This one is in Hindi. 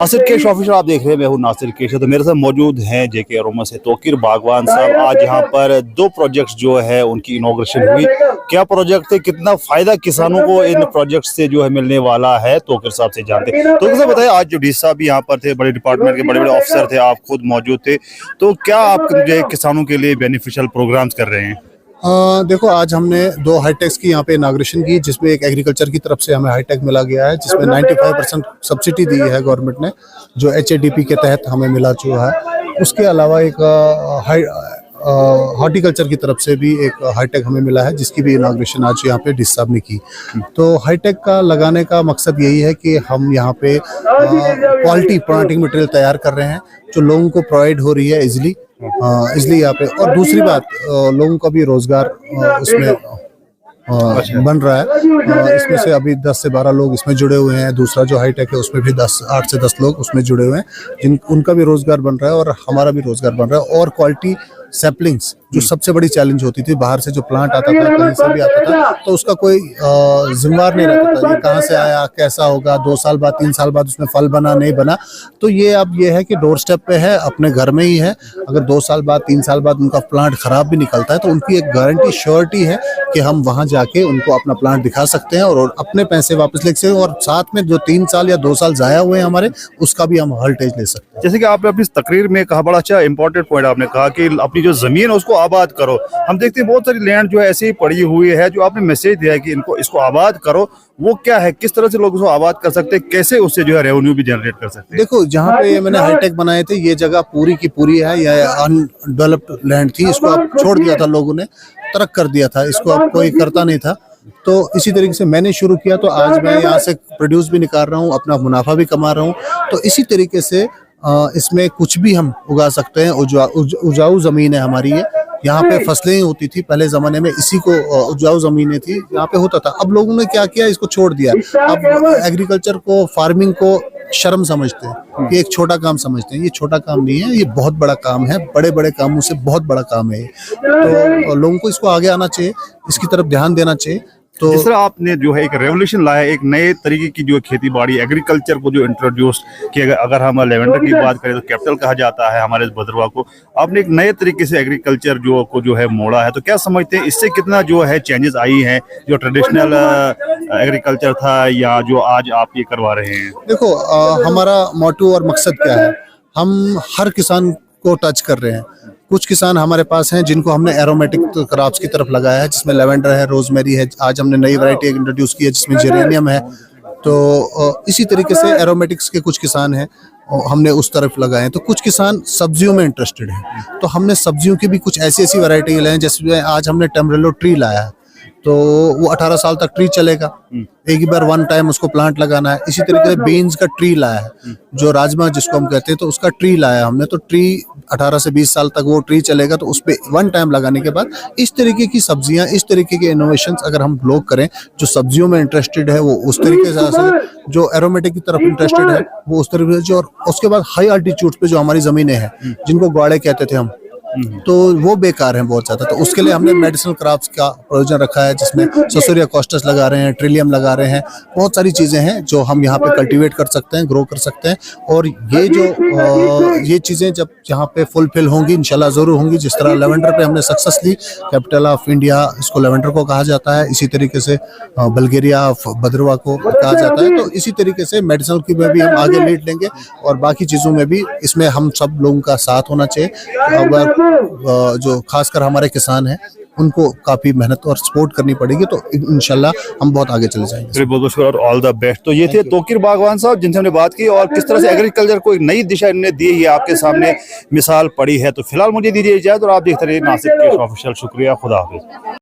नासिर केश ऑफिशियल आप देख रहे हैं, मैं हूँ नासिर केश। तो मेरे साथ मौजूद हैं जेके अरोमा से तौकीर बागवान साहब। आज यहाँ पर दो प्रोजेक्ट्स जो है उनकी इनॉग्रेशन हुई। क्या प्रोजेक्ट थे, कितना फायदा किसानों को इन प्रोजेक्ट से जो है मिलने वाला है, तौकीर साहब से जानते हैं। तो कैसे बताइए, आज जो डी साहब भी यहाँ पर थे, बड़े डिपार्टमेंट के बड़े बड़े ऑफिसर थे, आप खुद मौजूद थे, तो क्या आप जो है किसानों के लिए बेनिफिशियल प्रोग्राम्स कर रहे हैं? देखो, आज हमने दो हाईटेक्स की यहाँ पे इनाग्रेशन की, जिसमें एक एग्रीकल्चर की तरफ से हमें हाईटेक मिला गया है, जिसमें 95% सब्सिडी दी है गवर्नमेंट ने, जो HADP के तहत हमें मिला चुका है। उसके अलावा एक हॉर्टिकल्चर की तरफ से भी एक हाईटेक हमें मिला है, जिसकी भी इनाग्रेशन आज यहाँ पे डीसी साहब ने की। तो हाईटेक का लगाने का मकसद यही है कि हम यहाँ पे क्वालिटी प्लांटिंग मटेरियल तैयार कर रहे हैं, जो लोगों को प्रोवाइड हो रही है इजिली यहाँ पे। और दूसरी बात, लोगों का भी रोजगार इसमें बन रहा है। इसमें से अभी 10 से 12 लोग इसमें जुड़े हुए हैं। दूसरा जो हाईटेक है उसमें भी 8 से 10 लोग उसमें जुड़े हुए हैं, उनका भी रोजगार बन रहा है और हमारा भी रोजगार बन रहा है। और क्वालिटी सैपलिंग्स, जो सबसे बड़ी चैलेंज होती थी, बाहर से जो प्लांट आता था, कहीं से भी आता था, तो उसका कोई जिम्मेदार नहीं रहता था, ये कहाँ से आया, कैसा होगा, 2 साल बाद 3 साल बाद उसमें फल बना नहीं बना। तो ये अब ये है कि डोर स्टेप पे है, अपने घर में ही है। अगर 2 साल बाद 3 साल बाद उनका प्लांट खराब भी निकलता है, तो उनकी एक गारंटी श्योरिटी है कि हम वहाँ जाके उनको अपना प्लांट दिखा सकते हैं और अपने पैसे वापस ले सकते हैं। और साथ में जो 3 साल या 2 साल जाया हुए हैं हमारे, उसका भी हम हर्टेज ले सकते हैं। जैसे कि आपने अपनी तकरीर में कहा, बड़ा अच्छा इंपॉर्टेंट पॉइंट आपने कहा कि अपनी जो जमीन है उसको आबाद करो। हम देखते हैं बहुत सारी लैंड जो है ऐसे ही पड़ी हुई है, जो आपने मैसेज दिया है कि इसको आबाद करो, वो क्या है, किस तरह से लोग उसको आबाद कर सकते हैं, कैसे उससे जो है रेवेन्यू भी जनरेट कर सकते हैं? देखो, जहाँ पे मैंने हाईटेक बनाए थे, ये जगह पूरी की पूरी है, यह अनडेवलप्ड लैंड थी। इसको अब छोड़ दिया था लोगों ने, तर्क कर दिया था, इसको अब कोई करता नहीं था। तो इसी तरीके से मैंने शुरू किया, तो आज मैं यहाँ से प्रोड्यूस भी निकाल रहा हूँ, अपना मुनाफा भी कमा रहा हूँ। तो इसी तरीके से इसमें कुछ भी हम उगा सकते हैं। उपजाऊ जमीन है हमारी ये। यहाँ पे फसलें होती थी पहले जमाने में, इसी को उपजाऊ जमीनें थी, यहाँ पे होता था। अब लोगों ने क्या किया, इसको छोड़ दिया। अब एग्रीकल्चर को, फार्मिंग को शर्म समझते हैं, कि एक छोटा काम समझते हैं। ये छोटा काम नहीं है, ये बहुत बड़ा काम है, बड़े बड़े कामों से बहुत बड़ा काम है। तो लोगों को इसको आगे आना चाहिए, इसकी तरफ ध्यान देना चाहिए। तो जिस तरह आपने जो है एक रेवोल्यूशन लाया, एक नए तरीके की जो खेती बाड़ी एग्रीकल्चर को जो इंट्रोड्यूस किया, अगर हम लेवेंडर की बात करें तो कैपिटल कहा जाता है हमारे भद्रवा को, आपने एक नए तरीके से एग्रीकल्चर जो है मोड़ा है। तो क्या समझते हैं, इससे कितना जो है चेंजेस आई हैं, जो ट्रेडिशनल एग्रीकल्चर था या जो आज आप ये करवा रहे हैं? देखो, हमारा मोटो और मकसद क्या है, हम हर किसान को टच कर रहे हैं। कुछ किसान हमारे पास हैं जिनको हमने एरोमेटिक क्रॉप्स की तरफ लगाया है, जिसमें लेवेंडर है, रोजमेरी है। आज हमने नई वैरायटी इंट्रोड्यूस की है जिसमें जेरेनियम है। तो इसी तरीके से एरोमेटिक्स के कुछ किसान हैं, हमने उस तरफ लगाए हैं। तो कुछ किसान सब्जियों में इंटरेस्टेड हैं, तो हमने सब्जियों की भी कुछ ऐसी वैरायटी लाए हैं। जैसे आज हमने टेम्बरेलो ट्री लाया है, तो वो 18 साल तक ट्री चलेगा, एक ही बार 1 टाइम उसको प्लांट लगाना है। इसी तरीके से बीन्स का ट्री लाया है, जो राजमा जिसको हम कहते हैं, तो उसका ट्री लाया हमने। तो ट्री 18 से 20 साल तक वो ट्री चलेगा, तो उस पे 1 टाइम लगाने के बाद इस तरीके की सब्जियां, इस तरीके के इनोवेशंस अगर हम लोग करें, जो सब्जियों में इंटरेस्टेड है वो उस तरीके से, जो एरोमेटिक की तरफ इंटरेस्टेड है वो उस तरीके से, और उसके बाद हाई अल्टीट्यूड पे जो हमारी जमीनें हैं, जिनको ग्वाड़े कहते थे हम, तो वो बेकार हैं बहुत ज्यादा। तो उसके लिए हमने मेडिसिनल क्रॉप्स का प्रयोजन रखा है, जिसमें ससुरिया कॉस्टस लगा रहे हैं, ट्रिलियम लगा रहे हैं। बहुत सारी चीजें हैं जो हम यहाँ पे कल्टीवेट कर सकते हैं, ग्रो कर सकते हैं। और ये चीजें जब यहाँ पे फुलफिल होंगी, इंशाल्लाह जरूर होंगी। जिस तरह लेवेंडर पे हमने सक्सेस ली, कैपिटल ऑफ इंडिया इसको लेवेंडर को कहा जाता है, इसी तरीके से बल्गेरिया ऑफ भद्रवा को कहा जाता है। तो इसी तरीके से मेडिसिनल की में भी हम आगे लीड लेंगे, और बाकी चीजों में भी इसमें हम सब लोगों का साथ होना चाहिए। जो खासकर हमारे किसान हैं, उनको काफी मेहनत और सपोर्ट करनी पड़ेगी, तो इंशाल्लाह हम बहुत आगे चले जाएंगे। बहुत और ऑल द बेस्ट। तो ये थे तौकीर बागवान साहब, जिनसे हमने बात की और किस तरह से एग्रीकल्चर को एक नई दिशा इन्होंने दी है, आपके सामने मिसाल पड़ी है। तो फिलहाल मुझे दीजिए इजाजत और आप देखते रहिए नासिर केश ऑफिशियल। शुक्रिया, खुदा हाफिज।